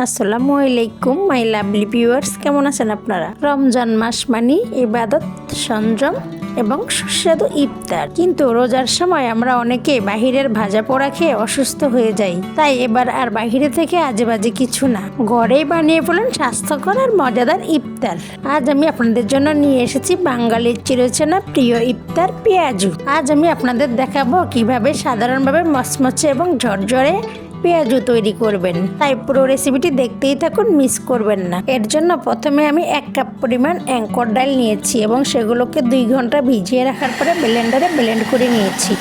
আসসালামু আলাইকুম my lovely viewers, কেমন আছেন আপনারা? রমজান মাস মানে ইবাদত, সংযম এবং সুস্বাদু ইফতার। কিন্তু রোজার সময় আমরা অনেকে বাহিরের ভাজা পোড়া খেয়ে অসুস্থ হয়ে যাই। তাই এবার আর বাহিরে থেকে আজেবাজে কিছু না, ঘরেই বানিয়ে ফেলুন স্বাস্থ্যকর আর মজাদার ইফতার। আজ আমি আপনাদের জন্য নিয়ে এসেছি বাঙালির চিরচেনা প্রিয় ইফতার পেঁয়াজু। আজ আমি আপনাদের দেখাবো কিভাবে সাধারণভাবে মচমচে এবং ঝরঝরে পেঁয়াজু তৈরি করবেন। তাই পুরো রেসিপিটি দেখতেই থাকুন, মিস করবেন না। এর জন্য প্রথমে আমি 1 কাপ পরিমাণ অ্যাঙ্কর ডাল নিয়েছি এবং সেগুলোকে 2 ঘন্টা ভিজিয়ে রাখার পরে ব্লেন্ডারে ব্লেন্ড করে নিয়েছি।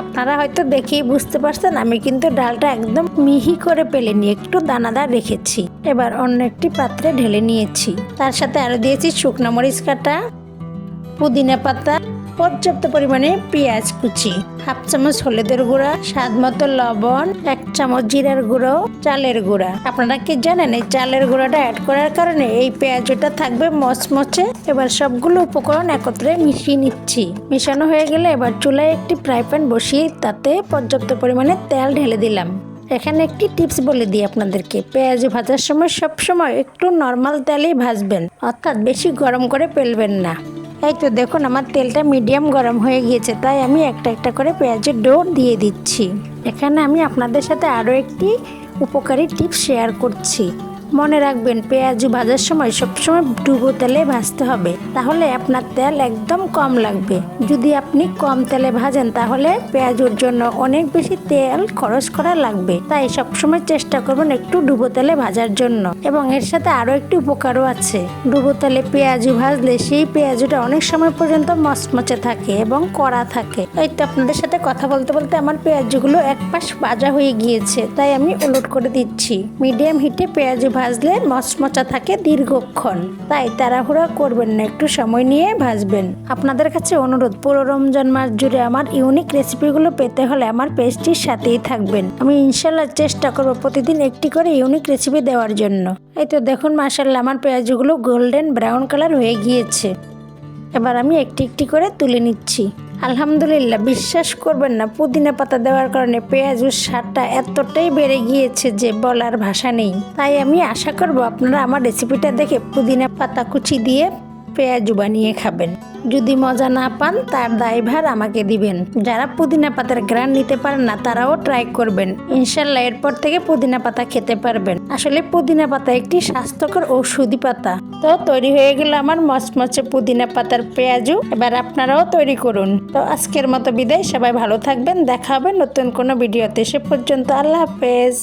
আপনারা হয়তো দেখেই বুঝতে পারছেন আমি কিন্তু ডালটা একদম মিহি করে পেলে নিয়ে একটু দানাদার রেখেছি। এবার অন্য একটি পাত্রে ঢেলে নিয়েছি। তার সাথে আরও দিয়েছি শুকনো মরিচ কাটা, পুদিনা পাতা, পর্যাপ্ত পরিমাণে পেঁয়াজ কুচি, 1/2 চামচ হলুদের গুঁড়া, স্বাদ মতো লবণ, 1 চামচ জিরার গুঁড়ো, চালের গুঁড়া। আপনারা কি জানেন এই চালের গুঁড়াটা অ্যাড করার কারণে এই পেঁয়াজটা থাকবে মচমচে। এবার সবগুলো উপকরণ একত্রে মিশিয়ে নিচ্ছি। মিশানো হয়ে গেলে এবার চুলায় একটি ফ্রাই প্যান বসিয়ে তাতে পর্যাপ্ত পরিমাণে তেল ঢেলে দিলাম। এখানে একটি টিপস বলে দিই আপনাদেরকে, পেঁয়াজ ভাজার সময় সবসময় একটু নর্মাল তেলেই ভাজবেন, অর্থাৎ বেশি গরম করে ফেলবেন না। এই তো দেখুন আমার তেলটা মিডিয়াম গরম হয়ে গিয়েছে, তাই আমি একটা একটা করে পেঁয়াজের ডো দিয়ে দিচ্ছি। এখানে আমি আপনাদের সাথে আরও একটি উপকারী টিপস শেয়ার করছি। মনে রাখবেন পেঁয়াজু ভাজার সময় সবসময় ডুবো তেলে ভাজতে হবে, তাহলে আপনার তেল একদম কম লাগবে। যদি আপনি কম তেলে ভাজেন তাহলে পেঁয়াজুর জন্য অনেক বেশি তেল খরচ করা লাগবে। তাই সবসময় চেষ্টা করবেন একটু ডুবো তেলে ভাজার জন্য। এবং এর সাথে আরও একটি উপকারও আছে, ডুবো তেলে পেঁয়াজু ভাজলে সেই পেঁয়াজুটা অনেক সময় পর্যন্ত মচমচে থাকে এবং কড়া থাকে। এই তো আপনাদের সাথে কথা বলতে বলতে আমার পেঁয়াজুগুলো এক পাশ ভাজা হয়ে গিয়েছে, তাই আমি উলট করে দিচ্ছি। মিডিয়াম হিটে পেঁয়াজু ভাজলে মচমচা থাকে দীর্ঘক্ষণ, তাই তাড়াহুড়া করবেন না, একটু সময় নিয়ে ভাজবেন। আপনাদের কাছে অনুরোধ, পুরো রমজান মাস জুড়ে আমার ইউনিক রেসিপিগুলো পেতে হলে আমার পেজটির সাথেই থাকবেন। আমি ইনশাল্লাহ চেষ্টা করব প্রতিদিন একটি করে ইউনিক রেসিপি দেওয়ার জন্য। এই তো দেখুন মাশাআল্লাহ আমার পেঁয়াজগুলো গোল্ডেন ব্রাউন কালার হয়ে গিয়েছে। এবার আমি একটি একটি করে তুলে নিচ্ছি। আলহামদুলিল্লাহ, বিশ্বাস করবেন না, পুদিনা পাতা দেওয়ার কারণে পেঁয়াজুর স্বাদটা এতটাই বেড়ে গিয়েছে যে বলার ভাষা নেই। তাই আমি আশা করব আপনারা আমার রেসিপিটা দেখে পুদিনা পাতা কুচি দিয়ে পেঁয়াজু বানিয়ে খাবেন। যদি মজা না পান তার দায়ভার আমাকে দিবেন। যারা পুদিনা পাতার ঘ্রাণ নিতে পারেন না তারাও ট্রাই করবেন, ইনশাল্লাহ এরপর থেকে পুদিনা পাতা খেতে পারবেন। আসলে পুদিনা পাতা একটি স্বাস্থ্যকর ঔষধি পাতা। তো তৈরি হয়ে গেল আমার মচমচে পুদিনা পাতার পেঁয়াজু। এবার আপনারাও তৈরি করুন। তো আজকের মতো বিদায়, সবাই ভালো থাকবেন, দেখা হবে নতুন কোনো ভিডিওতে। সে পর্যন্ত আল্লাহ হাফেজ।